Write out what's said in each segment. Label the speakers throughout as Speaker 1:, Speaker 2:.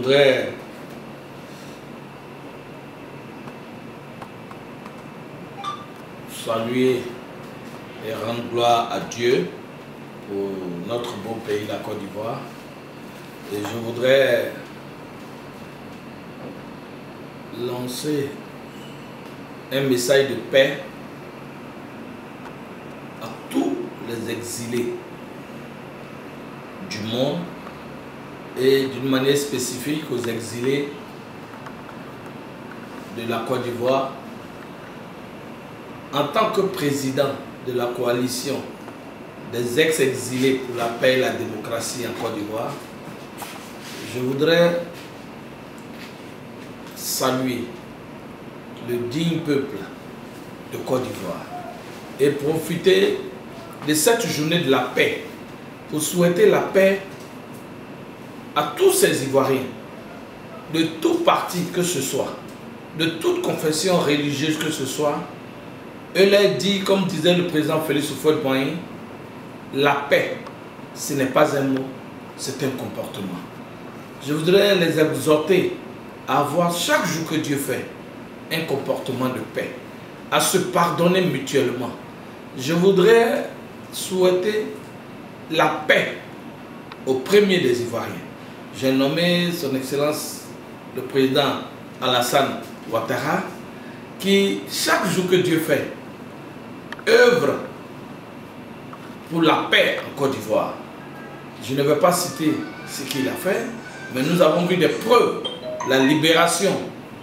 Speaker 1: voudrais saluer et rendre gloire à Dieu pour notre beau pays, la Côte d'Ivoire. Et je voudrais lancer un message de paix à tous les exilés du monde et d'une manière spécifique aux exilés de la Côte d'Ivoire. En tant que président de la coalition des ex-exilés pour la paix et la démocratie en Côte d'Ivoire, je voudrais saluer le digne peuple de Côte d'Ivoire et profiter de cette journée de la paix pour souhaiter la paix à tous ces Ivoiriens, de tout parti que ce soit, de toute confession religieuse que ce soit, et leur dit, comme disait le président Félix Houphouët-Boigny, la paix, ce n'est pas un mot, c'est un comportement. Je voudrais les exhorter à avoir chaque jour que Dieu fait un comportement de paix, à se pardonner mutuellement. Je voudrais souhaiter la paix au premier des Ivoiriens. J'ai nommé son Excellence le président Alassane Ouattara, qui chaque jour que Dieu fait œuvre pour la paix en Côte d'Ivoire. Je ne vais pas citer ce qu'il a fait, mais nous avons vu des preuves, la libération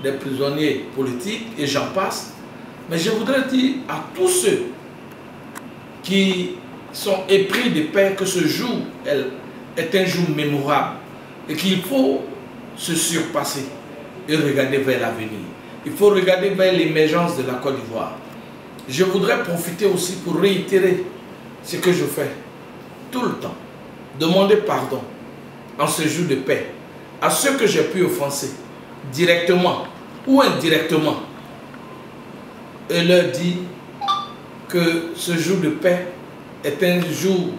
Speaker 1: des prisonniers politiques et j'en passe. Mais je voudrais dire à tous ceux qui sont épris de paix que ce jour est un jour mémorable et qu'il faut se surpasser et regarder vers l'avenir. Il faut regarder vers l'émergence de la Côte d'Ivoire. Je voudrais profiter aussi pour réitérer ce que je fais tout le temps. Demander pardon en ce jour de paix à ceux que j'ai pu offenser directement ou indirectement et leur dire que ce jour de paix est un jour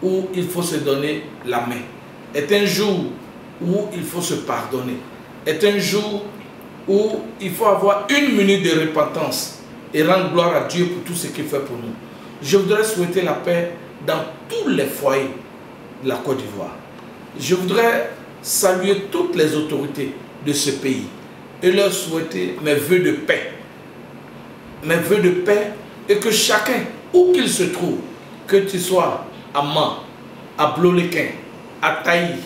Speaker 1: où il faut se donner la main, est un jour où il faut se pardonner, est un jour où il faut avoir une minute de repentance et rendre gloire à Dieu pour tout ce qu'il fait pour nous. Je voudrais souhaiter la paix dans tous les foyers de la Côte d'Ivoire. Je voudrais saluer toutes les autorités de ce pays et leur souhaiter mes vœux de paix. Mes vœux de paix et que chacun, où qu'il se trouve, que tu sois à Man, à Blolequin, à Taï,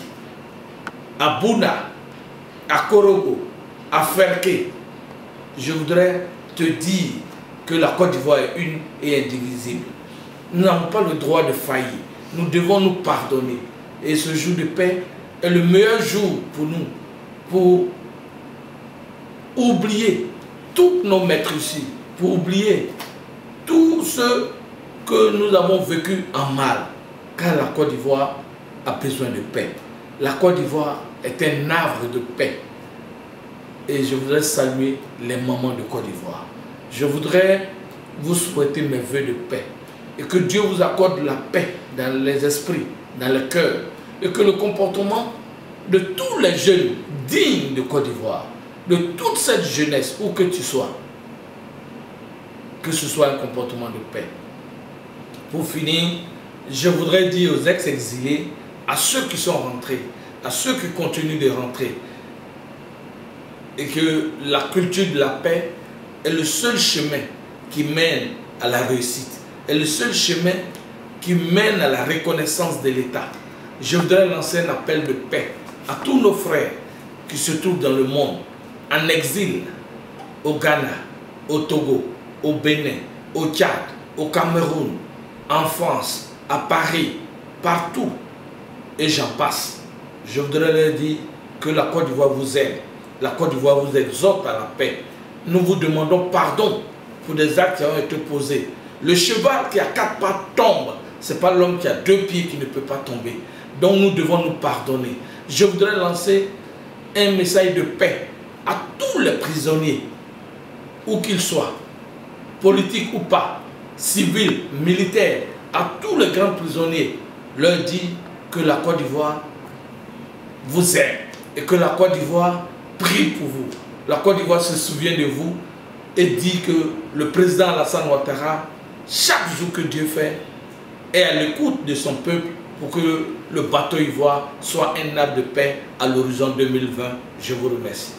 Speaker 1: à Bouna, à Korogo, à Ferké, je voudrais te dire que la Côte d'Ivoire est une et indivisible. Nous n'avons pas le droit de faillir. Nous devons nous pardonner. Et ce jour de paix est le meilleur jour pour nous, pour oublier toutes nos maîtrises, pour oublier tout ce que nous avons vécu en mal. Car la Côte d'Ivoire a besoin de paix. La Côte d'Ivoire est un havre de paix. Et je voudrais saluer les mamans de Côte d'Ivoire. Je voudrais vous souhaiter mes vœux de paix. Et que Dieu vous accorde la paix dans les esprits, dans le cœur. Et que le comportement de tous les jeunes dignes de Côte d'Ivoire, de toute cette jeunesse, où que tu sois, que ce soit un comportement de paix. Pour finir, je voudrais dire aux ex-exilés, à ceux qui sont rentrés, à ceux qui continuent de rentrer, et que la culture de la paix est le seul chemin qui mène à la réussite, est le seul chemin qui mène à la reconnaissance de l'État. Je voudrais lancer un appel de paix à tous nos frères qui se trouvent dans le monde, en exil, au Ghana, au Togo, au Bénin, au Tchad, au Cameroun, en France, à Paris, partout, et j'en passe. Je voudrais leur dire que la Côte d'Ivoire vous aime, la Côte d'Ivoire vous exhorte à la paix. Nous vous demandons pardon pour des actes qui ont été posés. Le cheval qui a 4 pattes tombe, ce n'est pas l'homme qui a 2 pieds qui ne peut pas tomber. Donc nous devons nous pardonner. Je voudrais lancer un message de paix à tous les prisonniers, où qu'ils soient, politiques ou pas, civils, militaires, à tous les grands prisonniers, leur dire que la Côte d'Ivoire vous aime. et que la Côte d'Ivoire prie pour vous. La Côte d'Ivoire se souvient de vous et dit que le président Alassane Ouattara, chaque jour que Dieu fait, est à l'écoute de son peuple pour que le bateau ivoire soit un arbre de paix à l'horizon 2020. Je vous remercie.